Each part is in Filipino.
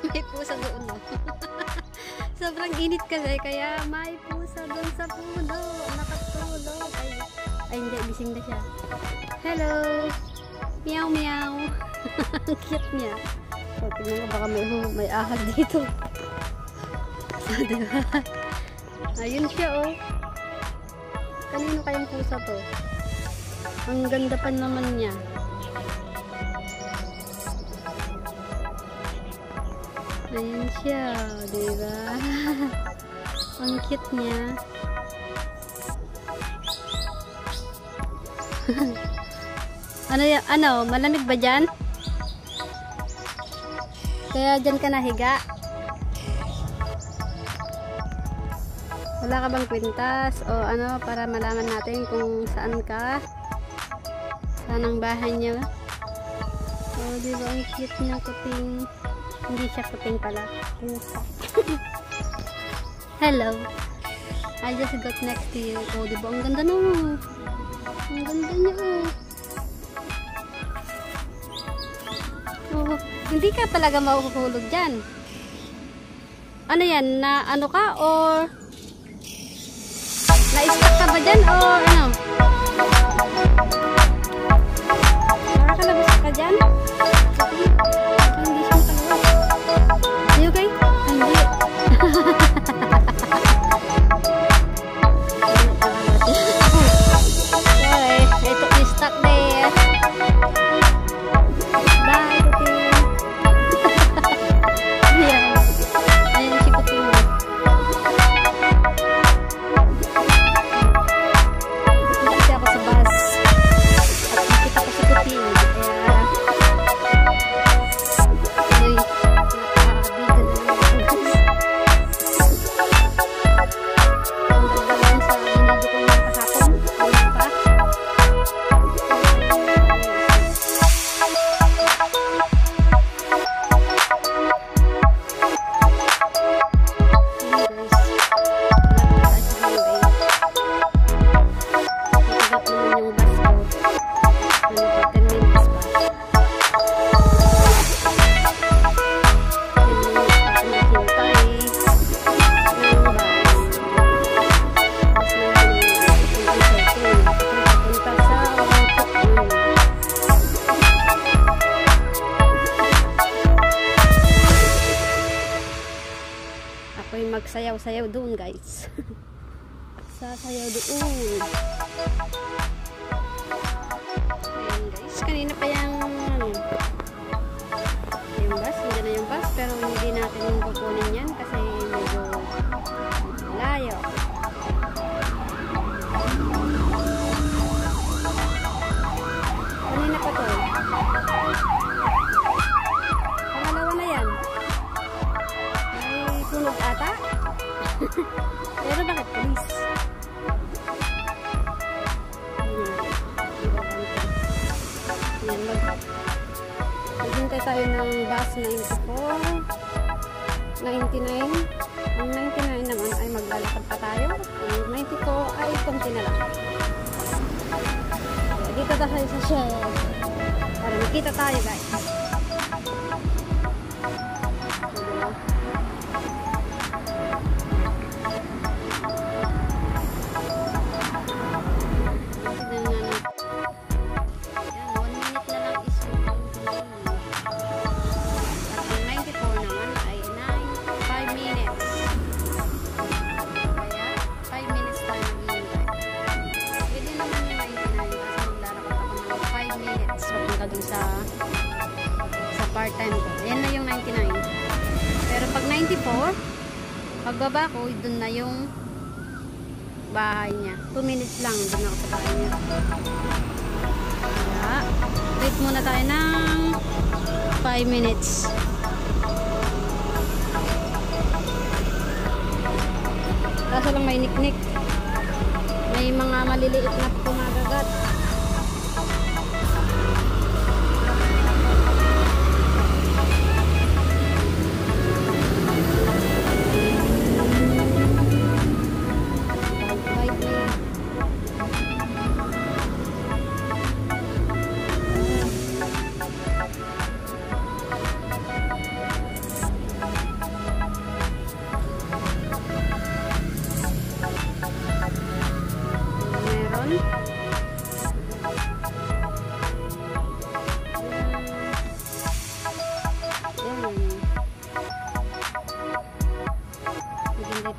May pusa doon, no? Sobrang init kasi, kaya may pusa doon sa puno. Nakatulog. Ay, hindi, gising na siya. Hello! Meow, meow. Ang cute niya. So, tignan ko, baka may ahag dito. So, diba? Ayun siya, oh. Kanino kayang pusa to? Ang ganda pa naman niya. Ayun siya, diba? Ang cute niya. Ano, malamig ba dyan? Kaya dyan ka nahiga? Wala ka bang kwintas o ano para malaman natin kung saan ka? Saan ang bahay niya? Oh, diba ang cute niya, kuting. Hindi siya kuting pala. Hello. I just got next to you. Oh, diba ang ganda no? Ang ganda niya, oh. Oh, hindi ka talaga mahuhulog dyan. Ano yan? Na ano ka? Or na-stuck ka ba dyan? Or ano? Nakakalabas ka dyan? Hindi siya makalabas. Are you okay? Hindi. Sorry. Ito i-stuck there. Bye, Kuting. Yeah. Ayan si Kuting. Kasi ako sa bus. At nakita ko si Kuting. Ako'y magsayaw-sayaw doon, guys. Sasayaw doon. Ayan, guys. Kanina pa yung bus. Hindi na yung bus. Pero hindi natin kukunin yan kasi medyo layo. Kanina pa to. Pangalawa na yan. May tunog ata. Pero bakit police? Yan, maghintay tayo ng bus 94, 99. Ang 99 naman ay maglalakad pa tayo. Ang 94 ay konti na lang. Kaya dito tayo sa shed para makita tayo, guys. Sa part-time ko. Yan na yung 99. Pero pag 94, pagbaba ko, dun na yung bahay niya. 2 minutes lang, dun ako sa bahay niya. Kaya, wait muna tayo ng 5 minutes. Kaso lang may niknik. May mga maliliit na kumagagat.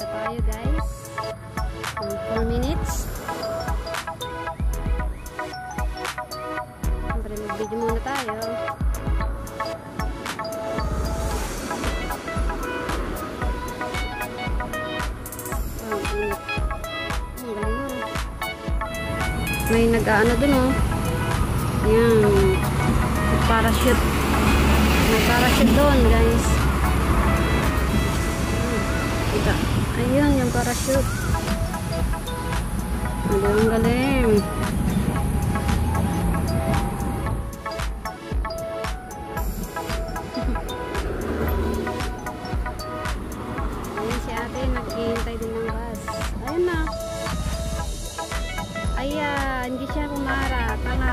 Dito tayo guys. 4 minutes. Siyempre mag-video muna tayo. May nag-ano dun oh. Ayan. Parachute. May parachute doon guys. Ito. Ayun yung parachute. Ang galing. Ayun si ate. Naghihintay din ng bus. Ayun na. Ayan. Hindi siya pumara. Tanga.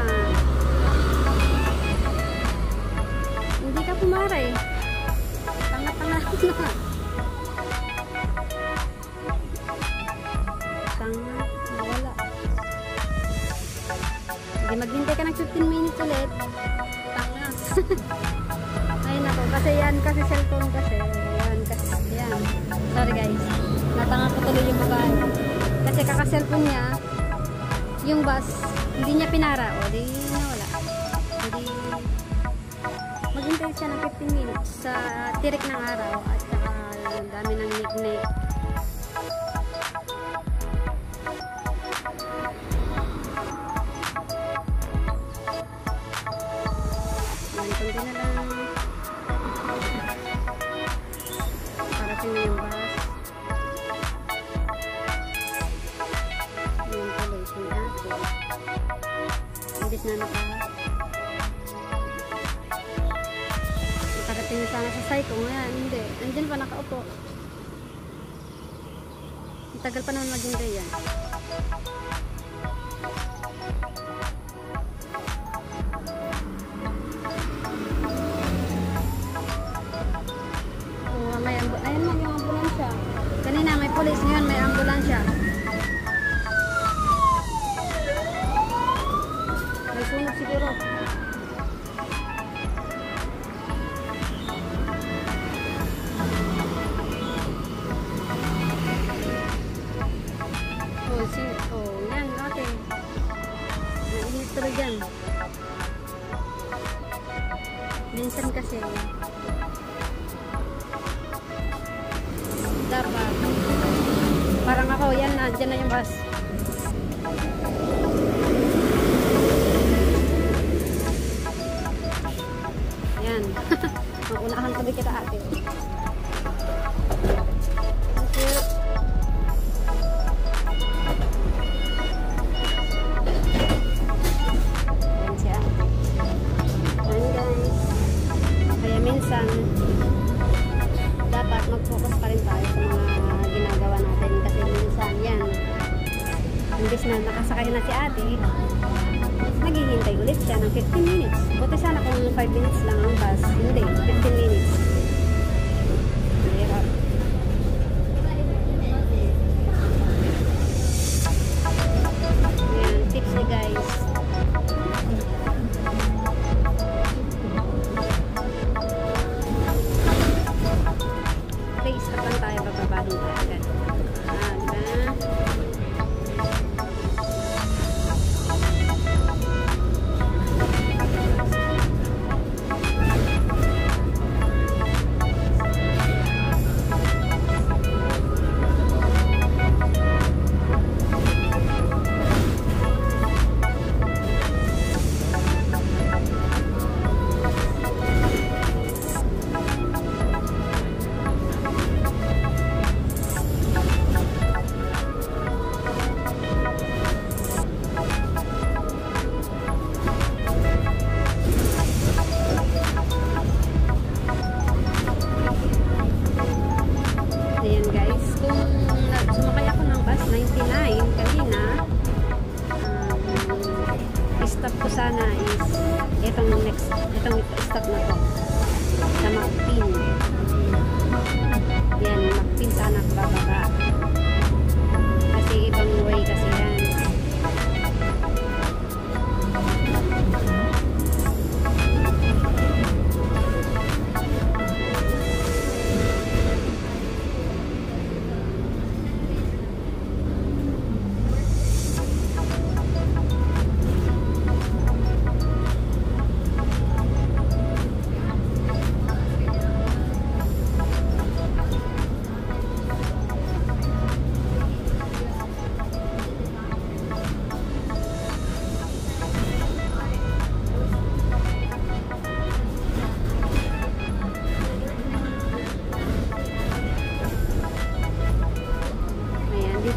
Hindi ka pumara eh. Tanga-tanga na. Tanga. Nawala. Hindi maghintay ka ng 15 minutes ulit. Tanga. Ay nako. Kasi yan. Kasi cellphone kasi. Yan. Kasi yan. Sorry guys. Natanga ko tuloy yung babae. Kasi kaka-cellphone niya. Yung bus. Hindi niya pinara. O di nawala. Hindi. Maghintay siya ng 15 minutes sa tirik ng araw at saka dami ng nik-nik. Yan, kundi na lang. Parating na yung bus. Yan tuloy siya ate. Imbis na nakarating na sana sa site ko. Ngayon, hindi. Andyan pa nakaupo. Ang tagal pa naman maghintay yan. Oh, may ayan lang yung ambulansya. Kanina may police, ngayon may ambulansya. May sunog siguro. Oh, yan, ate. Nainit tuloy dyan. Minsan kasi, dapat, parang ako, yan na, dyan na yung bus. Yan. Maunahan tuloy kita ate. Thank you. Minsan dapat mag-focus pa rin tayo sa mga ginagawa natin kasi minsan yan imbis na nakasakay na si ate naghihintay ulit siya ng 15 minutes buti sana kung 5 minutes lang ang bus hindi, 15 minutes hirap. Yan, tips ni guys. Stop lang tayo, bababahin tayo agad. Diba? sana is itong stop na to sa Macpin. Yan, Macpin sana bababa kasi ibang way kasi yan.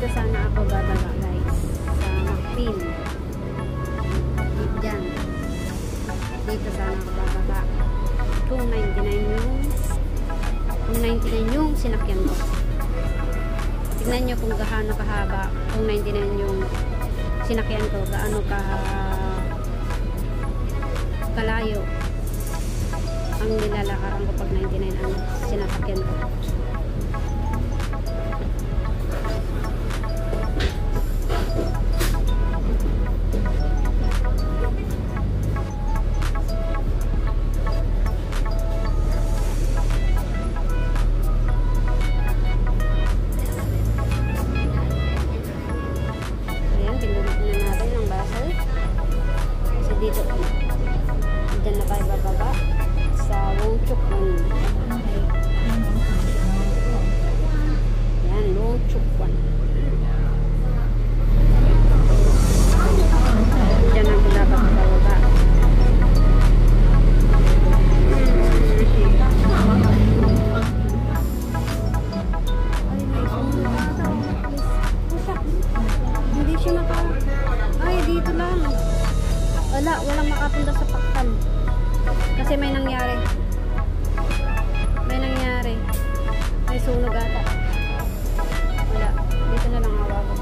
Dito sana ako bababa guys. Sa McPhil. Diyan. Dito sana ako bababa. 299 yung sinakyan ko. Tignan nyo kung gaano kahaba. Kung 99 yung sinakyan ko, gaano kalayo ang nilalakaran ko pag 99 ang sinasakyan ko. Dito, dyan na tayo bababa sa Wongchukwan. Yan, Wongchukwan. Dyan ang dapat bababa. Hindi siya ay, dito lang. Walang makapunta sa Paktan. Kasi may nangyari. May sunog ata. Wala. Dito na lang awa ko.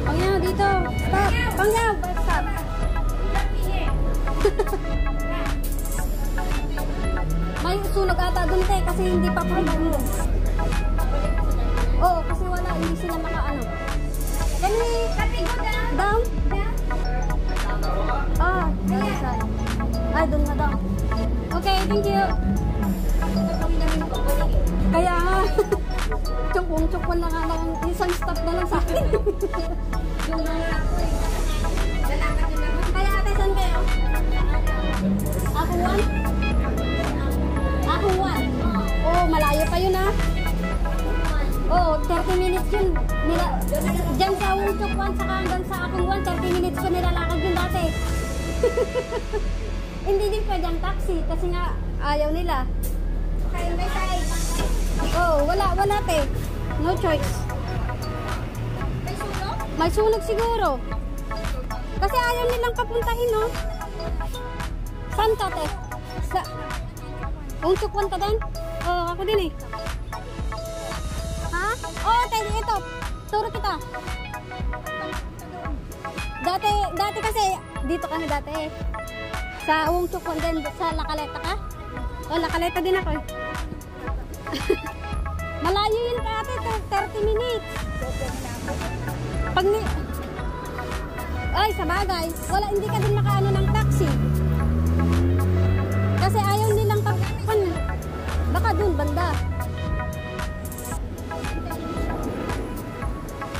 Pangyaw, dito. Stop. Pangyaw, stop. May sunog ata dun te kasi hindi pa prove. Oo, kasi wala, hindi sila makaano. Down? Ah, ay, doon na daw. Okay, thank you. Kaya nga, tsukong na nga lang, isang stop na lang sa akin. Kaya ate, saan kayo? Ako 1? Oh, malayo pa yun ah. Oh, 30 minutes yun. Diyan sa Wongchukwan, saka hanggang sa akong 30 minutes ko nilalakad yun dati. Hindi din pwede ang taxi kasi nga ayaw nila. Oh, wala te. No choice. May sunog siguro. Kasi ayaw nilang papuntahin, no? Saan ka, te? Sa Wongchukwan ka din? Oh, ako din eh. Ha? Oh, tayo ito. Turo kita. Dati kasi, dito kami dati eh. Sa Wongchukwan din, sa La Caleta ka? Oh, La Caleta din ako eh. Malayo yun ka ate, 30 minutes. Ay, sa bagay, wala, hindi ka din makaano ng taxi. Kasi ayaw nilang baka dun, banda.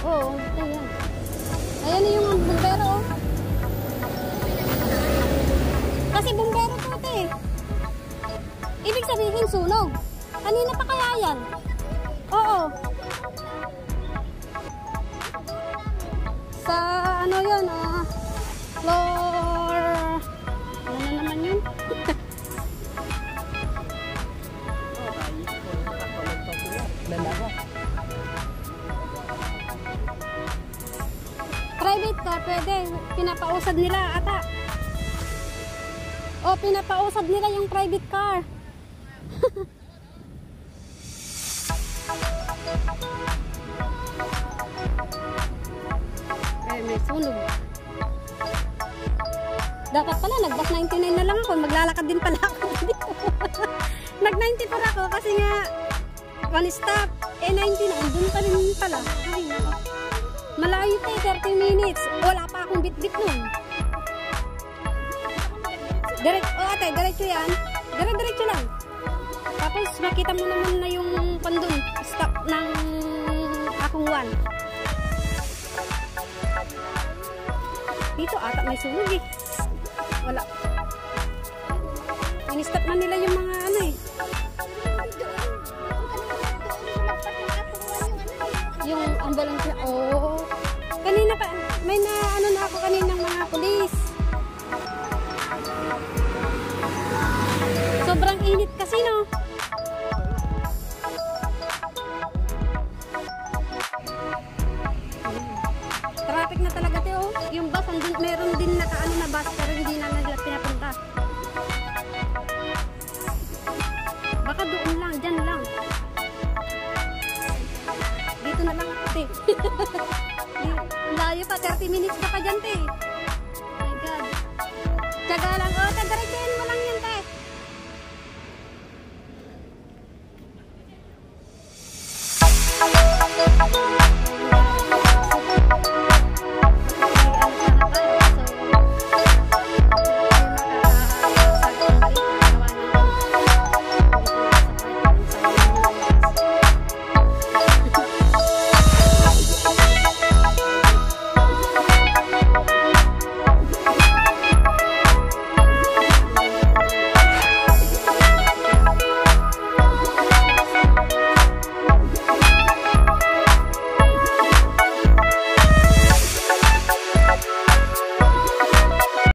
Oo, ayan. Ayan yung bumbero, oh. Kasi bumbero to, ate. Ibig sabihin, sunog. Kanina pa kaya yan? Oo. Sa, ano yun, floor... Ano na naman yun? Private car, pwede. Pinapausad nila ata. O, pinapausad nila yung private car. Eh, may sunog. Dapat pala, nag-bus 99 na lang ako. Maglalakad din pala ako. Nag 94 ako kasi nga one stop. Eh, 90 na. Doon pa rin pala. Ay, nako. Malayo tayo, 30 minutes. Wala pa akong bit-bit nun. Ate, diretso yan. Diretso lang. Tapos, makita mo naman na yung pandun. Stop ng akong 1. Dito, ata may sunog eh. Wala. In-stop na nila yung mga ano eh. Yung ambulance na, oh. Kanina pa, may na ano na ako kaninang mga pulis. init kasi no.